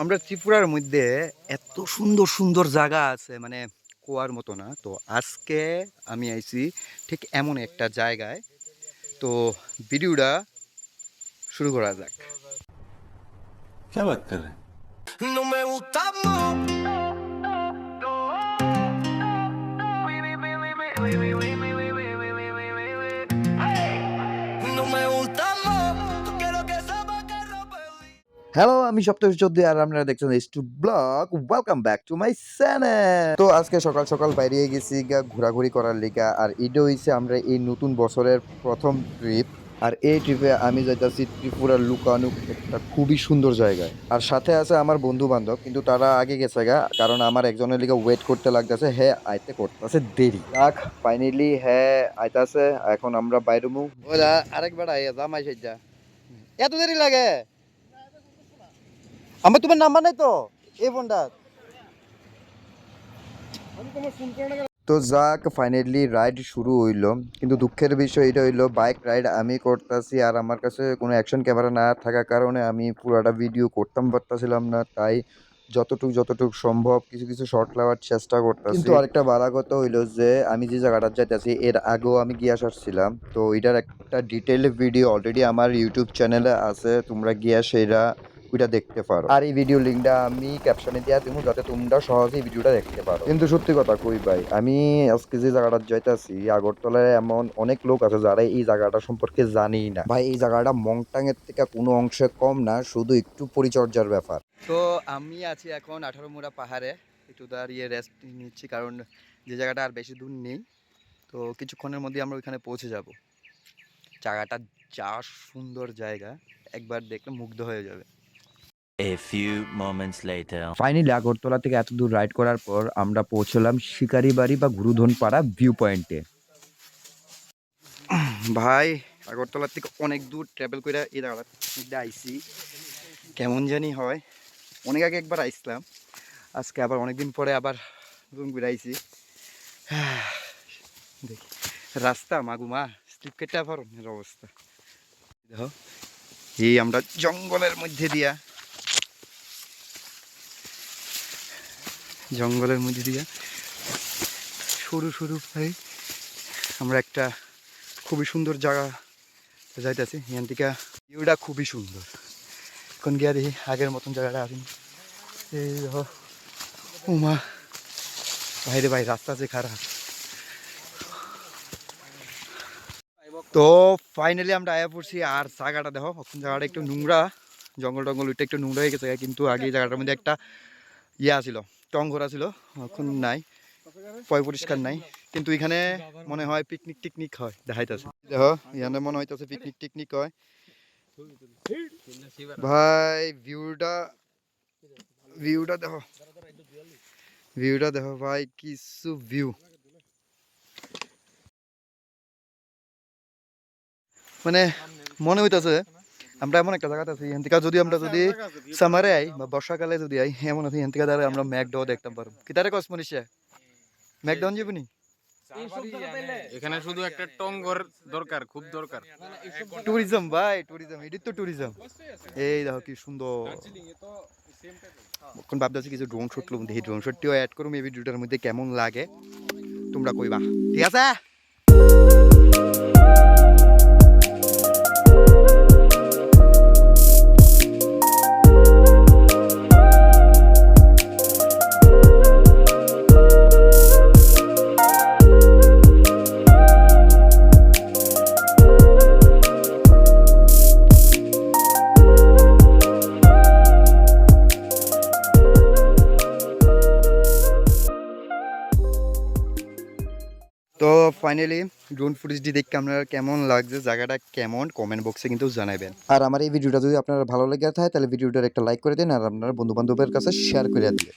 আমরা ত্রিপুরার মধ্যে এত সুন্দর সুন্দর জায়গা আছে, মানে কোয়ার মতো না। তো আজকে আমি আইছি ঠিক এমন একটা জায়গায়। তো ভিডিওটা শুরু করা যাক। क्या बात कर रहे हैं? No me gustamos. No me gustamos. Quiero que sepa que rompe. Hello, আমি সপ্তর্ষি চৌধুরী আর আপনারা দেখছেন to blog. Welcome back to my channel. তো আজকে সকাল সকাল বাইরে গেছি ঘোরাঘুরি করার লিগা। আর এটা হইছে আমরা এই নতুন বছরের প্রথম ট্রিপ। আর এই ট্রিপে আমি যাইতাছি ত্রিপুরার লুকানুক, একটা খুবই সুন্দর জায়গায়। আর সাথে আছে আমার বন্ধু বান্ধব, কিন্তু তারা আগে গেছে কারণ আমার একজনের লিগে ওয়েট করতে লাগতেছে। হ্যাঁ, আইতে করতেছে দেরি। যাক, ফাইনালি হ্যাঁ আইতাছে। এখন আমরা বাইরমু। ওরা আরেকবার আইয়া জামাই সেজা এত দেরি লাগে? আমার তোমার নাম্বার নাই তো এই ফোনটা। তো যাক, ফাইনালি রাইড শুরু হইলো। কিন্তু দুঃখের বিষয় এটা হইলো, বাইক রাইড আমি করতেছি আর আমার কাছে কোনো অ্যাকশন ক্যামেরা না থাকার কারণে আমি পুরাটা ভিডিও করতাম পারতাছিলাম না। তাই যতটুকু সম্ভব কিছু কিছু শর্ট নেওয়ার চেষ্টা করতেছি। কিন্তু আরেকটা বাড়া কথা হইলো যে আমি যে জায়গাটা যাইতেছি এর আগেও আমি গিয়ে আসছিলাম। তো এটার একটা ডিটেইল ভিডিও অলরেডি আমার ইউটিউব চ্যানেলে আছে, তোমরা গিয়া সেটা ওইটা দেখতে পারো। আর এই ভিডিও লিঙ্কটা আমি ক্যাপশনে দেওয়া দেবো, যাতে তোমরা সহজেই ভিডিওটা দেখতে পারো। কিন্তু সত্যি কথা কই ভাই, আমি আজকে যে জায়গাটা যাইতাছি আগরতলায়, এমন অনেক লোক আছে যারা এই জায়গাটা সম্পর্কে জানেই না। ভাই, এই জায়গাটা মংটাং এর থেকে কোনো অংশে কম না, শুধু একটু পরিচর্যার ব্যাপার। তো আমি আছি এখন 18 মুড়া পাহাড়ে, একটু দাঁড়িয়ে রেস্ট নিচ্ছি, কারণ যে জায়গাটা আর বেশি দূর নেই। তো কিছুক্ষণের মধ্যে আমরা ওইখানে পৌঁছে যাব। জায়গাটা যা সুন্দর জায়গা, একবার দেখলে মুগ্ধ হয়ে যাবে। A few moments later. Finally Agartala থেকে এত দূর রাইড করার পর আমরা পৌঁছলাম শিকারিবাড়ি বা গুরুধনপাড়া ভিউ পয়েন্টে। ভাই, আগরতলার থেকে অনেক দূর ট্রাভেল করে এই জায়গাটা আইসি, কেমন জানি হয়। অনেক আগে একবার আইসলাম, আজকে আবার অনেকদিন পরে আবার নতুন করে আইসি। দেখি রাস্তা মাগুমা স্লিপ কেটে আবার অন্যের অবস্থা। দেখো, এই আমরা জঙ্গলের মধ্যে দিয়া সরু সরু ভাই আমরা একটা খুবই সুন্দর জায়গা যাইতেছি। এখান থেকে ভিউটা খুবই সুন্দর। এখন গিয়া দেখি আগের মতন জায়গাটা আসেনি। এই দেখো উমা, ভাইরে ভাই রাস্তা আছে খারাপ। তো ফাইনালি আমরা আয়া পড়ছি। আর জায়গাটা দেখো, এখন জায়গাটা একটু নোংরা, জঙ্গল টঙ্গল ওইটা একটু নোংরা হয়ে গেছে। কিন্তু আগে এই জায়গাটার মধ্যে একটা ইয়া ছিল, টঙ্গরা ছিল, এখন নাই, পরিষ্কার নাই। কিন্তু এখানে মনে হয় পিকনিক টিকনিক হয়, দেখাইতেছে। দেখো এখানে মনে হইতেছে পিকনিক টিকনিক হয়। ভাই ভিউটা দেখো ভাই, কিছু ভিউ। মানে মনে হইতেছে আমরা এমন একটা জায়গাতে আছি, এখান থেকে যদি আমরা সামারে আই বা বর্ষাকালে যদি আই, এমন আছে এখান থেকে দ্বারা আমরা ম্যাকডাও দেখতাম পারবো। কি তারে কস মনীষা, ম্যাকডাউন যাবনি? এখানে শুধু একটা টঙ্গর দরকার, খুব দরকার। ট্যুরিজম ভাই, ট্যুরিজম, এটি তো ট্যুরিজম। এই দেখো কি সুন্দর। এখন ভাবতেছি কিছু ড্রোন শুট লুম, দেখি ড্রোন শুটটিও অ্যাড করুম এই ভিডিওটার মধ্যে, কেমন লাগে তোমরা কইবা, ঠিক আছে? তো ফাইনালি ড্রোন ফুটেজটি দেখে আপনার কেমন লাগছে, জায়গাটা কেমন, কমেন্ট বক্সে কিন্তু জানাবেন। আর আমার এই ভিডিওটা যদি আপনার ভালো লেগে থাকে তাহলে ভিডিওটার একটা লাইক করে দিন আর আপনার বন্ধু বান্ধবের কাছে শেয়ার করে দিন।